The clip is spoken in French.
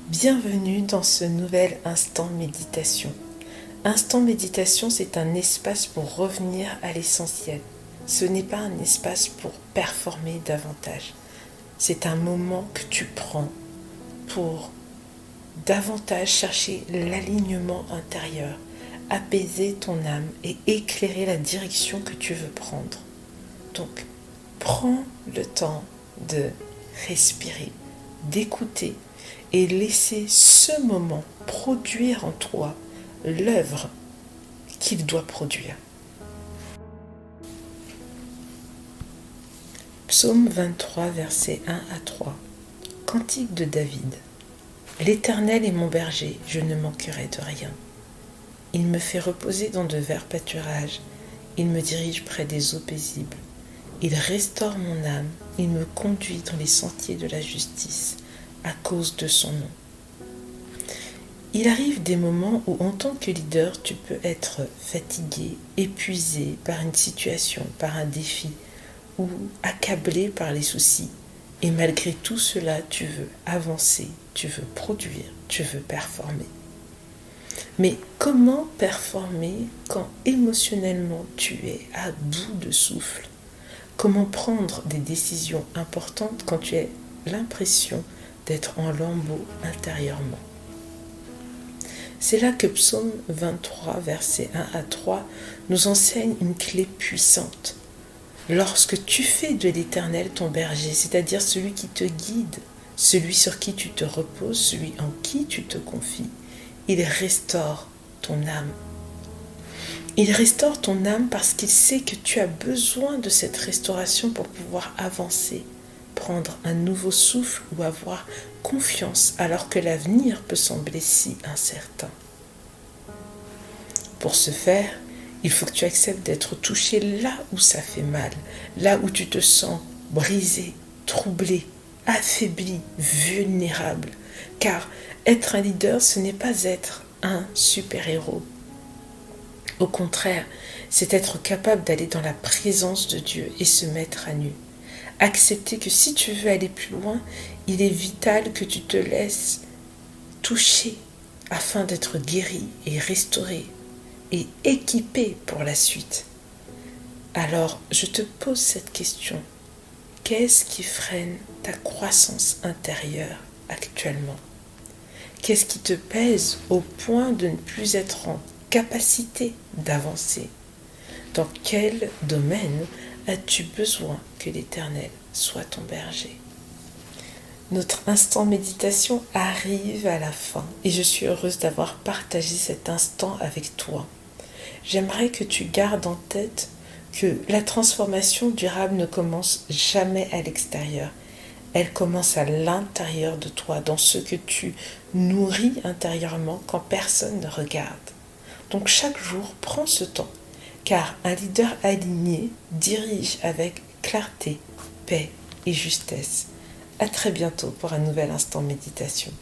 Bienvenue dans ce nouvel instant méditation. Instant méditation, c'est un espace pour revenir à l'essentiel. Ce n'est pas un espace pour performer davantage. C'est un moment que tu prends pour davantage chercher l'alignement intérieur, apaiser ton âme et éclairer la direction que tu veux prendre. Donc, prends le temps de respirer, d'écouter et laisser ce moment produire en toi l'œuvre qu'il doit produire. Psaume 23, versets 1 à 3. Cantique de David. L'Éternel est mon berger, je ne manquerai de rien. Il me fait reposer dans de verts pâturages, il me dirige près des eaux paisibles. Il restaure mon âme, il me conduit dans les sentiers de la justice, à cause de son nom. Il arrive des moments où en tant que leader, tu peux être fatigué, épuisé par une situation, par un défi, ou accablé par les soucis. Et malgré tout cela, tu veux avancer, tu veux produire, tu veux performer. Mais comment performer quand émotionnellement tu es à bout de souffle? Comment prendre des décisions importantes quand tu as l'impression d'être en lambeaux intérieurement? C'est là que Psaume 23, versets 1 à 3, nous enseigne une clé puissante. Lorsque tu fais de l'Éternel ton berger, c'est-à-dire celui qui te guide, celui sur qui tu te reposes, celui en qui tu te confies, il restaure ton âme. Il restaure ton âme parce qu'il sait que tu as besoin de cette restauration pour pouvoir avancer, prendre un nouveau souffle ou avoir confiance alors que l'avenir peut sembler si incertain. Pour ce faire, il faut que tu acceptes d'être touché là où ça fait mal, là où tu te sens brisé, troublé, affaibli, vulnérable. Car être un leader, ce n'est pas être un super-héros. Au contraire, c'est être capable d'aller dans la présence de Dieu et se mettre à nu. Accepter que si tu veux aller plus loin, il est vital que tu te laisses toucher afin d'être guéri et restauré et équipé pour la suite. Alors, je te pose cette question. Qu'est-ce qui freine ta croissance intérieure actuellement? Qu'est-ce qui te pèse au point de ne plus être en capacité d'avancer? Dans quel domaine as-tu besoin que l'Éternel soit ton berger? Notre instant méditation arrive à la fin et je suis heureuse d'avoir partagé cet instant avec toi. J'aimerais que tu gardes en tête que la transformation durable ne commence jamais à l'extérieur. Elle commence à l'intérieur de toi, dans ce que tu nourris intérieurement quand personne ne regarde. Donc chaque jour, prends ce temps, car un leader aligné dirige avec clarté, paix et justesse. À très bientôt pour un nouvel instant méditation.